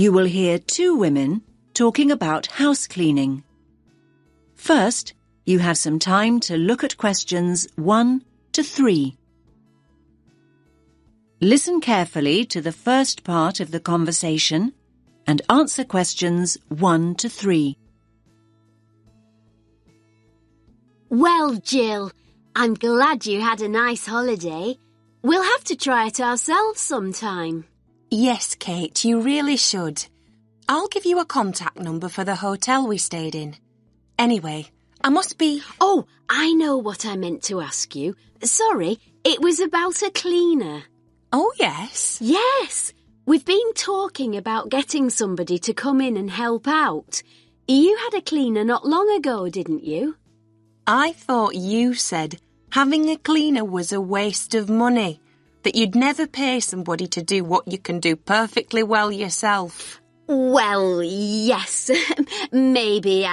You will hear two women talking about house cleaning. First, you have some time to look at questions 1 to 3. Listen carefully to the first part of the conversation and answer questions 1 to 3. Well, Jill, I'm glad you had a nice holiday. We'll have to try it ourselves sometime. Yes, Kate, you really should. I'll give you a contact number for the hotel we stayed in. Anyway, I must be... Oh, I know what I meant to ask you. Sorry, it was about a cleaner. Oh, yes? Yes, we've been talking about getting somebody to come in and help out. You had a cleaner not long ago, didn't you? I thought you said having a cleaner was a waste of money, that you'd never pay somebody to do what you can do perfectly well yourself. Well, yes, maybe.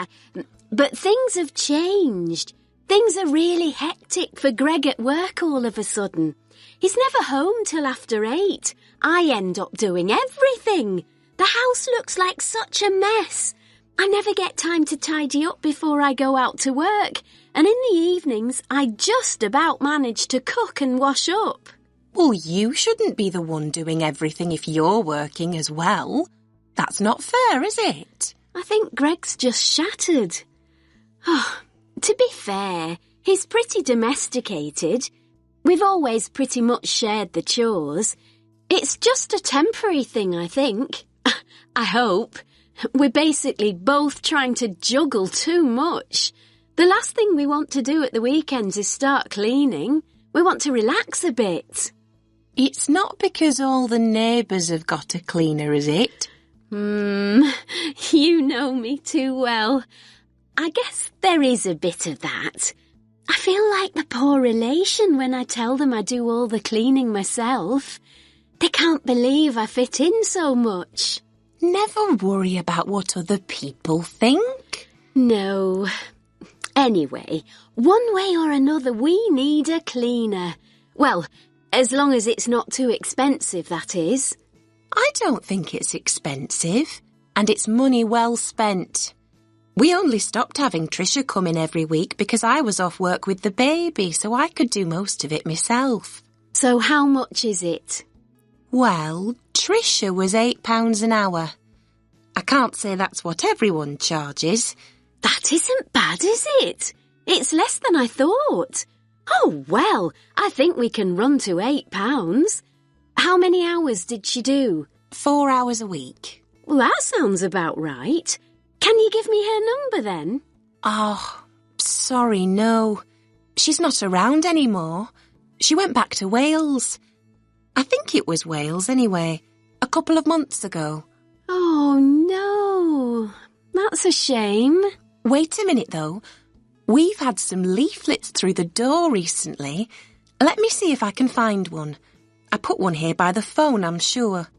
But things have changed. Things are really hectic for Greg at work all of a sudden. He's never home till after 8. I end up doing everything. The house looks like such a mess. I never get time to tidy up before I go out to work, and in the evenings I just about manage to cook and wash up. Well, you shouldn't be the one doing everything if you're working as well. That's not fair, is it? I think Greg's just shattered. Oh, to be fair, he's pretty domesticated. We've always pretty much shared the chores. It's just a temporary thing, I think. I hope. We're basically both trying to juggle too much. The last thing we want to do at the weekends is start cleaning. We want to relax a bit. It's not because all the neighbours have got a cleaner, is it? You know me too well. I guess there is a bit of that. I feel like the poor relation when I tell them I do all the cleaning myself. They can't believe I fit in so much. Never worry about what other people think. No. Anyway, one way or another we need a cleaner. Well, as long as it's not too expensive, that is. I don't think it's expensive, and it's money well spent. We only stopped having Tricia come in every week because I was off work with the baby, so I could do most of it myself. So how much is it? Well, Tricia was £8 an hour. I can't say that's what everyone charges. That isn't bad, is it? It's less than I thought. Oh, well, I think we can run to £8. How many hours did she do? 4 hours a week. Well, that sounds about right. Can you give me her number then? Oh, sorry, no. She's not around anymore. She went back to Wales. I think it was Wales anyway, a couple of months ago. Oh, no. That's a shame. Wait a minute, though. We've had some leaflets through the door recently. Let me see if I can find one. I put one here by the phone, I'm sure.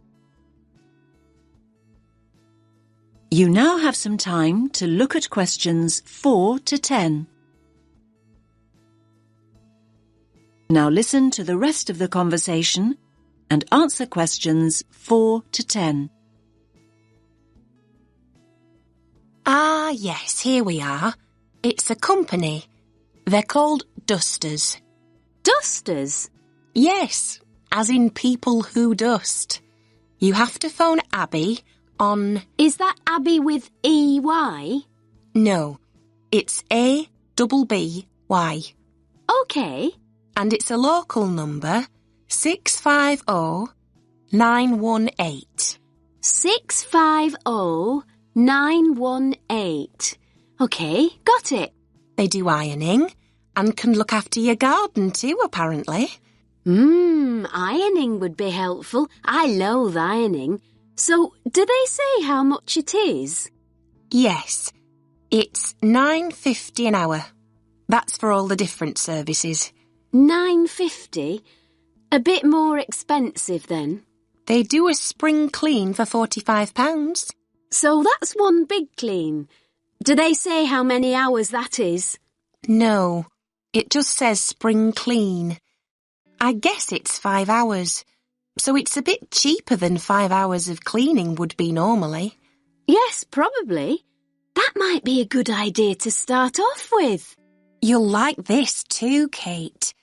You now have some time to look at questions 4 to 10. Now listen to the rest of the conversation and answer questions 4 to 10. Ah, yes, here we are. It's a company. They're called Dusters. Dusters? Yes, as in people who dust. You have to phone Abby on... Is that Abby with E-Y? No, it's A-B-B-Y. OK. And it's a local number, 650-918. 650-918. OK, got it. They do ironing and can look after your garden too, apparently. Ironing would be helpful. I loathe ironing. So, do they say how much it is? Yes, it's $9.50 an hour. That's for all the different services. $9.50? A bit more expensive then. They do a spring clean for £45. So that's one big clean. Do they say how many hours that is? No, it just says spring clean. I guess it's 5 hours. so it's a bit cheaper than 5 hours of cleaning would be normally. Yes, probably. That might be a good idea to start off with. You'll like this too, Kate.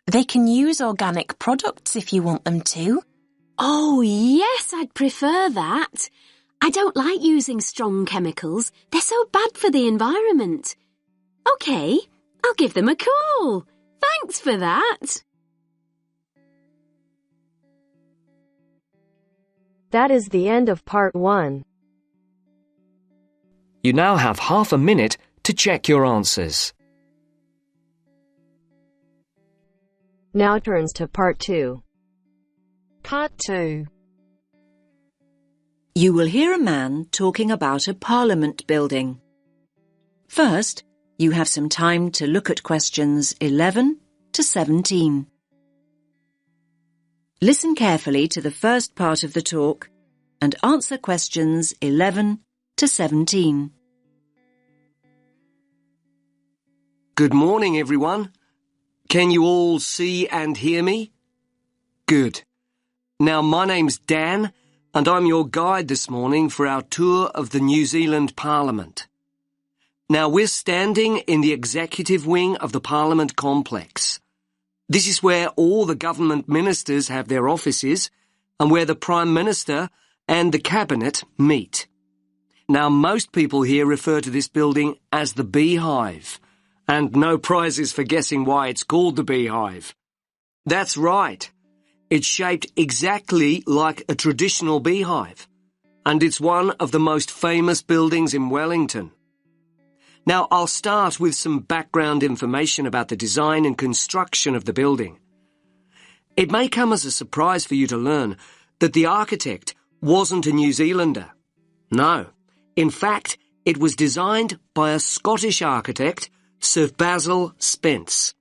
They can use organic products if you want them to. Oh, yes, I'd prefer that. I don't like using strong chemicals. They're so bad for the environment. OK, I'll give them a call. Thanks for that. That is the end of part 1. You now have half a minute to check your answers. Now turns to part 2. Part 2. You will hear a man talking about a parliament building. First, you have some time to look at questions 11 to 17. Listen carefully to the first part of the talk and answer questions 11 to 17. Good morning, everyone. Can you all see and hear me? Good. Now, my name's Dan, and I'm your guide this morning for our tour of the New Zealand Parliament. Now, we're standing in the executive wing of the Parliament complex. This is where all the government ministers have their offices and where the Prime Minister and the Cabinet meet. Now, most people here refer to this building as the Beehive, and no prizes for guessing why it's called the Beehive. That's right. It's shaped exactly like a traditional beehive, and it's one of the most famous buildings in Wellington. Now, I'll start with some background information about the design and construction of the building. It may come as a surprise for you to learn that the architect wasn't a New Zealander. No. In fact, it was designed by a Scottish architect, Sir Basil Spence.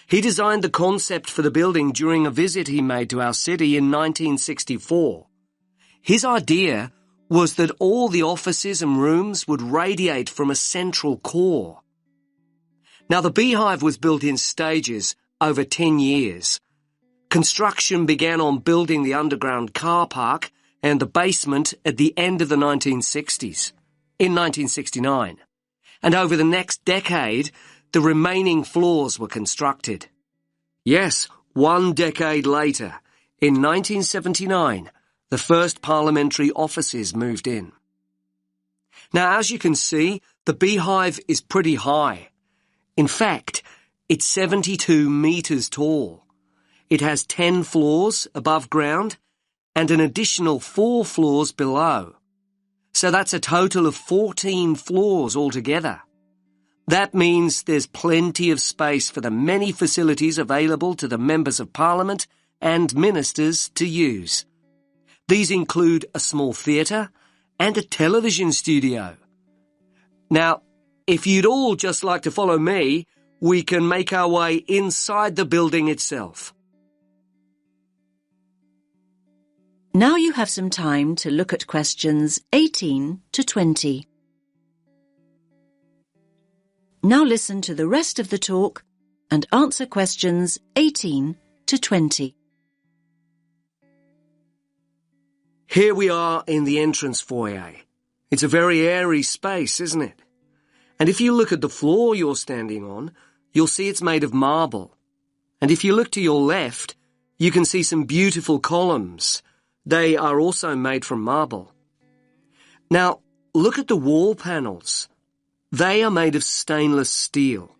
He designed the concept for the building during a visit he made to our city in 1964. His idea was that all the offices and rooms would radiate from a central core. Now, the Beehive was built in stages over 10 years. Construction began on building the underground car park and the basement at the end of the 1960s, in 1969. And over the next decade, the remaining floors were constructed. Yes, 1 decade later, in 1979, the first parliamentary offices moved in. Now, as you can see, the Beehive is pretty high. In fact, it's 72 metres tall. It has 10 floors above ground and an additional 4 floors below. So that's a total of 14 floors altogether. That means there's plenty of space for the many facilities available to the members of Parliament and ministers to use. These include a small theatre and a television studio. Now, if you'd all just like to follow me, we can make our way inside the building itself. Now you have some time to look at questions 18 to 20. Now listen to the rest of the talk and answer questions 18 to 20. Here we are in the entrance foyer. It's a very airy space, isn't it? And if you look at the floor you're standing on, you'll see it's made of marble. And if you look to your left, you can see some beautiful columns. They are also made from marble. Now, look at the wall panels. They are made of stainless steel.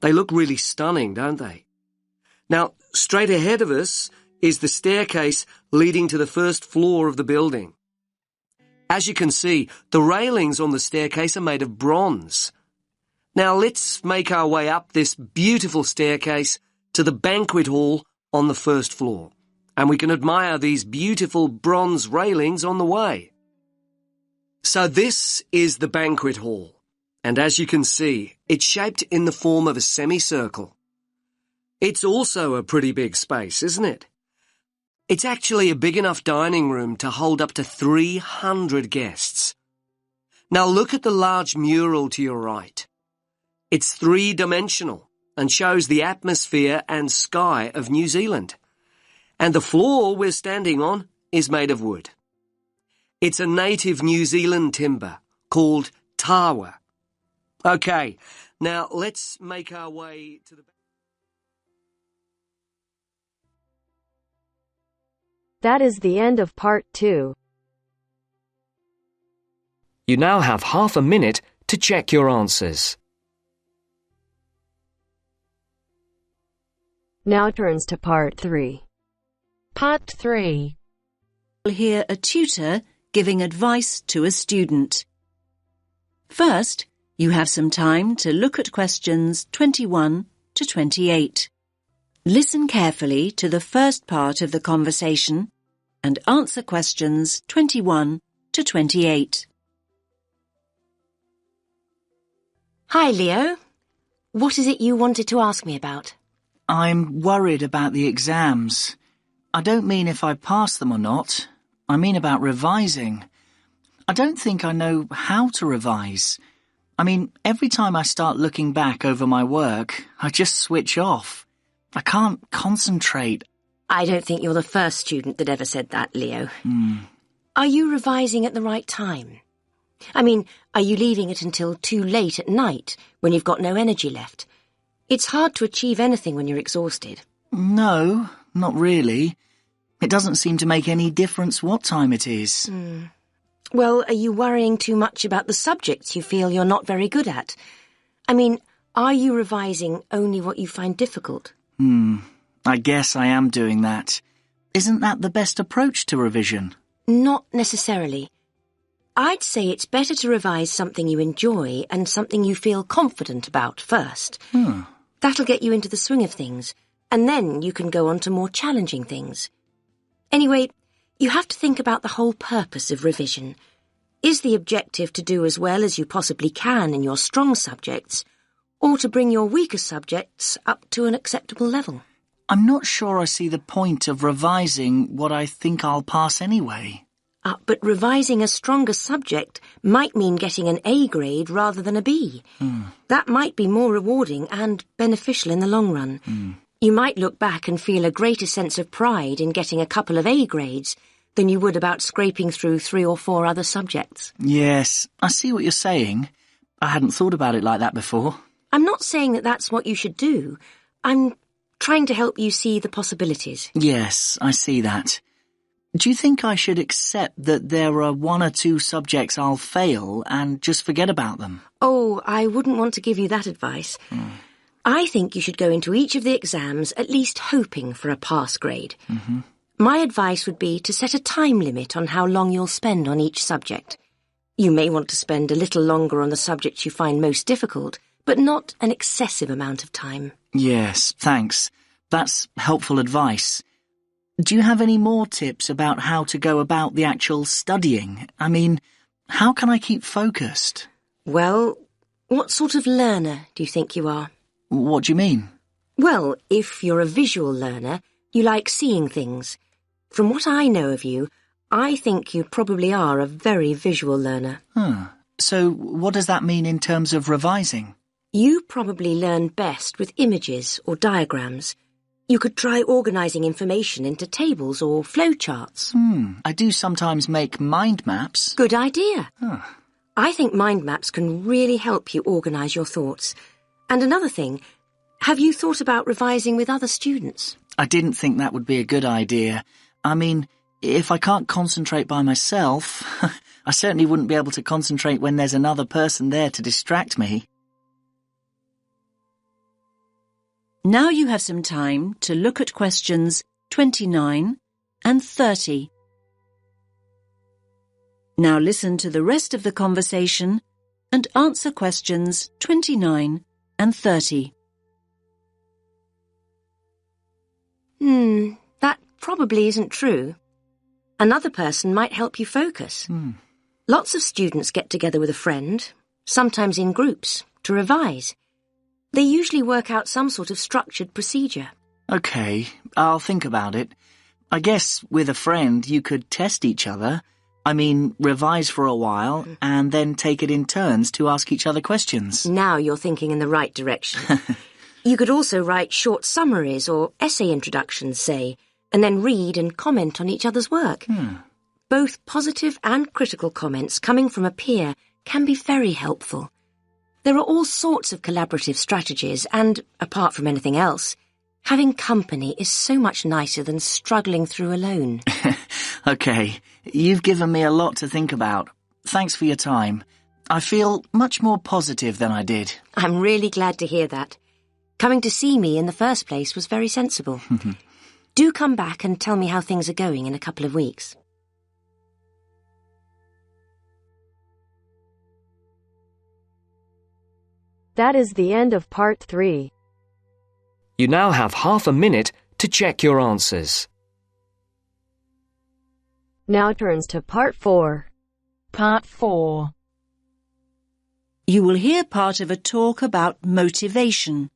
They look really stunning, don't they? Now, straight ahead of us is the staircase leading to the first floor of the building. As you can see, the railings on the staircase are made of bronze. Now, let's make our way up this beautiful staircase to the banquet hall on the first floor, and we can admire these beautiful bronze railings on the way. So this is the banquet hall. And as you can see, it's shaped in the form of a semicircle. It's also a pretty big space, isn't it? It's actually a big enough dining room to hold up to 300 guests. Now look at the large mural to your right. It's 3-dimensional and shows the atmosphere and sky of New Zealand. And the floor we're standing on is made of wood. It's a native New Zealand timber called tawa. OK, now let's make our way to the... That is the end of part 2. You now have half a minute to check your answers. Now turns to part 3. Part 3. You'll hear a tutor giving advice to a student. First, you have some time to look at questions 21 to 28. Listen carefully to the first part of the conversation and answer questions 21 to 28. Hi, Leo. What is it you wanted to ask me about? I'm worried about the exams. I don't mean if I pass them or not. I mean about revising. I don't think I know how to revise. I mean, every time I start looking back over my work, I just switch off. I can't concentrate. I don't think you're the first student that ever said that, Leo. Mm. Are you revising at the right time? I mean, are you leaving it until too late at night when you've got no energy left? It's hard to achieve anything when you're exhausted. No, not really. It doesn't seem to make any difference what time it is. Well, are you worrying too much about the subjects you feel you're not very good at? I mean, are you revising only what you find difficult? I guess I am doing that. Isn't that the best approach to revision? Not necessarily. I'd say it's better to revise something you enjoy and something you feel confident about first. That'll get you into the swing of things, and then you can go on to more challenging things. Anyway, you have to think about the whole purpose of revision. Is the objective to do as well as you possibly can in your strong subjects, or to bring your weaker subjects up to an acceptable level? I'm not sure I see the point of revising what I think I'll pass anyway. But revising a stronger subject might mean getting an A grade rather than a B. That might be more rewarding and beneficial in the long run. You might look back and feel a greater sense of pride in getting a couple of A grades than you would about scraping through 3 or 4 other subjects. Yes, I see what you're saying. I hadn't thought about it like that before. I'm not saying that that's what you should do. I'm trying to help you see the possibilities. Yes, I see that. Do you think I should accept that there are 1 or 2 subjects I'll fail and just forget about them? Oh, I wouldn't want to give you that advice. I think you should go into each of the exams at least hoping for a pass grade. My advice would be to set a time limit on how long you'll spend on each subject. You may want to spend a little longer on the subjects you find most difficult, but not an excessive amount of time. Yes, thanks. That's helpful advice. Do you have any more tips about how to go about the actual studying? I mean, how can I keep focused? Well, what sort of learner do you think you are? What do you mean? Well, if you're a visual learner, you like seeing things. From what I know of you, I think you probably are a very visual learner. So what does that mean in terms of revising? You probably learn best with images or diagrams. You could try organising information into tables or flowcharts. I do sometimes make mind maps. Good idea. I think mind maps can really help you organise your thoughts. And another thing, have you thought about revising with other students? I didn't think that would be a good idea. I mean, if I can't concentrate by myself, I certainly wouldn't be able to concentrate when there's another person there to distract me. Now you have some time to look at questions 29 and 30. Now listen to the rest of the conversation and answer questions 29 and 30. That probably isn't true. Another person might help you focus. Lots of students get together with a friend, sometimes in groups, to revise. They usually work out some sort of structured procedure. OK, I'll think about it. I guess with a friend you could test each other. I mean, revise for a while and then take it in turns to ask each other questions. Now you're thinking in the right direction. You could also write short summaries or essay introductions, say, and then read and comment on each other's work. Both positive and critical comments coming from a peer can be very helpful. There are all sorts of collaborative strategies and, apart from anything else, having company is so much nicer than struggling through alone. OK, you've given me a lot to think about. Thanks for your time. I feel much more positive than I did. I'm really glad to hear that. Coming to see me in the first place was very sensible. Do come back and tell me how things are going in a couple of weeks. That is the end of part 3. You now have half a minute to check your answers. Now turns to part 4. Part 4. You will hear part of a talk about motivation.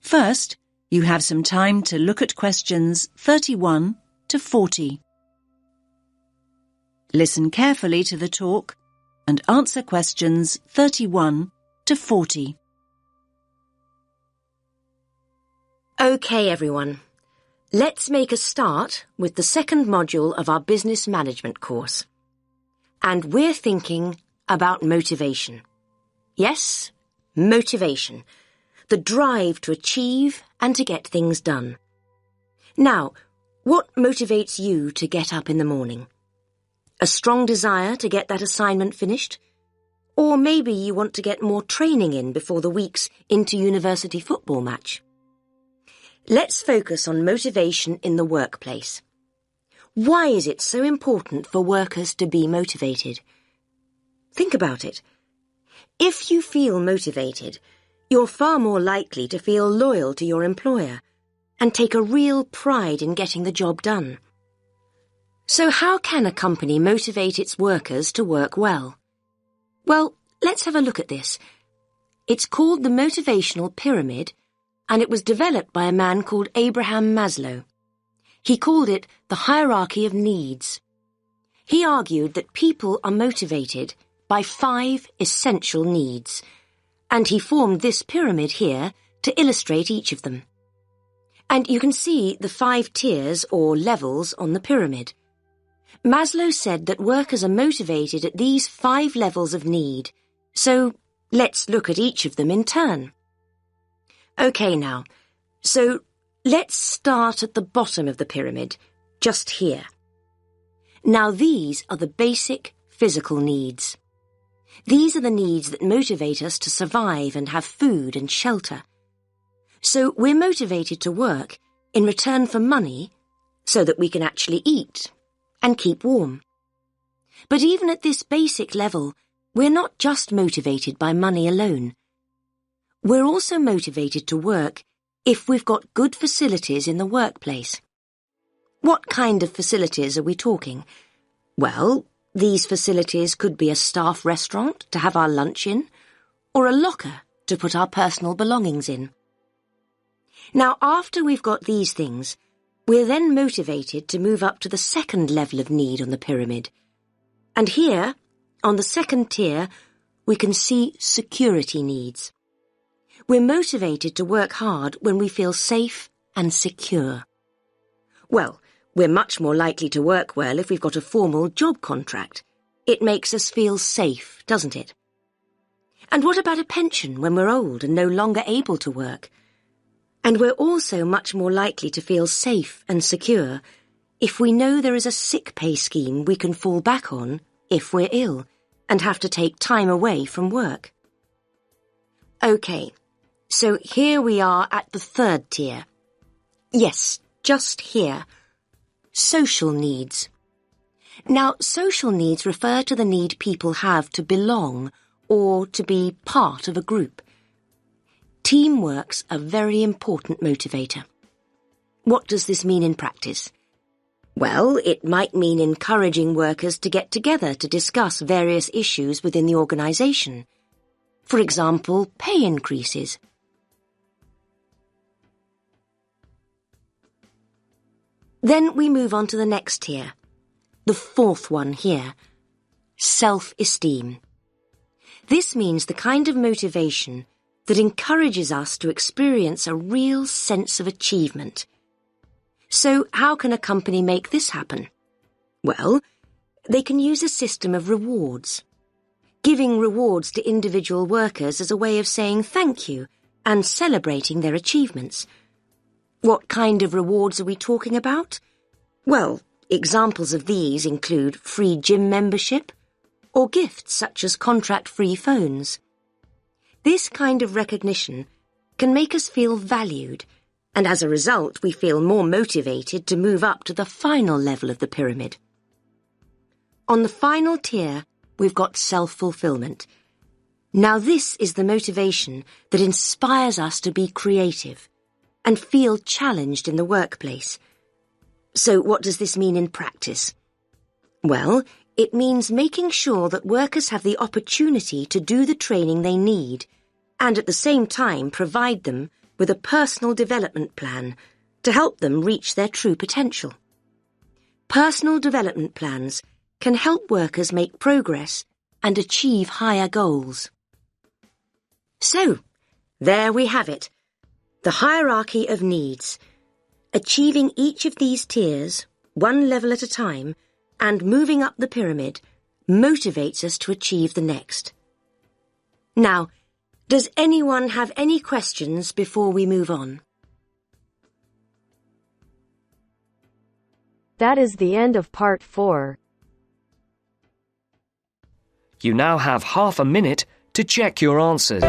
First, you have some time to look at questions 31 to 40. Listen carefully to the talk and answer questions 31 to 40. OK, everyone. Let's make a start with the second module of our business management course. And we're thinking about motivation. Yes, motivation. The drive to achieve and to get things done. Now, what motivates you to get up in the morning? A strong desire to get that assignment finished? Or maybe you want to get more training in before the week's inter-university football match. Let's focus on motivation in the workplace. Why is it so important for workers to be motivated? Think about it. If you feel motivated, you're far more likely to feel loyal to your employer and take a real pride in getting the job done. So how can a company motivate its workers to work well? Well, let's have a look at this. It's called the motivational pyramid, and it was developed by a man called Abraham Maslow. He called it the hierarchy of needs. He argued that people are motivated by 5 essential needs, and he formed this pyramid here to illustrate each of them. And you can see the 5 tiers or levels on the pyramid. Maslow said that workers are motivated at these 5 levels of need, so let's look at each of them in turn. OK now, so let's start at the bottom of the pyramid, just here. Now these are the basic physical needs. These are the needs that motivate us to survive and have food and shelter. So we're motivated to work in return for money so that we can actually eat and keep warm. But even at this basic level, we're not just motivated by money alone. We're also motivated to work if we've got good facilities in the workplace. What kind of facilities are we talking? Well, these facilities could be a staff restaurant to have our lunch in, or a locker to put our personal belongings in. Now, after we've got these things, we're then motivated to move up to the second level of need on the pyramid. And here, on the second tier, we can see security needs. We're motivated to work hard when we feel safe and secure. Well, we're much more likely to work well if we've got a formal job contract. It makes us feel safe, doesn't it? And what about a pension when we're old and no longer able to work? And we're also much more likely to feel safe and secure if we know there is a sick pay scheme we can fall back on if we're ill and have to take time away from work. OK, so here we are at the third tier. Yes, just here. Social needs. Now, social needs refer to the need people have to belong or to be part of a group. Teamwork's a very important motivator. What does this mean in practice? Well, it might mean encouraging workers to get together to discuss various issues within the organisation. For example, pay increases. Then we move on to the next tier, the fourth one here, self-esteem. This means the kind of motivation that encourages us to experience a real sense of achievement. So how can a company make this happen? Well, they can use a system of rewards. Giving rewards to individual workers as a way of saying thank you and celebrating their achievements. What kind of rewards are we talking about? Well, examples of these include free gym membership or gifts such as contract-free phones. This kind of recognition can make us feel valued, and as a result we feel more motivated to move up to the final level of the pyramid. On the final tier, we've got self-fulfillment. Now this is the motivation that inspires us to be creative and feel challenged in the workplace. So what does this mean in practice? Well, it means making sure that workers have the opportunity to do the training they need and at the same time provide them with a personal development plan to help them reach their true potential. Personal development plans can help workers make progress and achieve higher goals. So, there we have it, the hierarchy of needs. Achieving each of these tiers, one level at a time, and moving up the pyramid motivates us to achieve the next. Now, does anyone have any questions before we move on? That is the end of part 4. You now have half a minute to check your answers.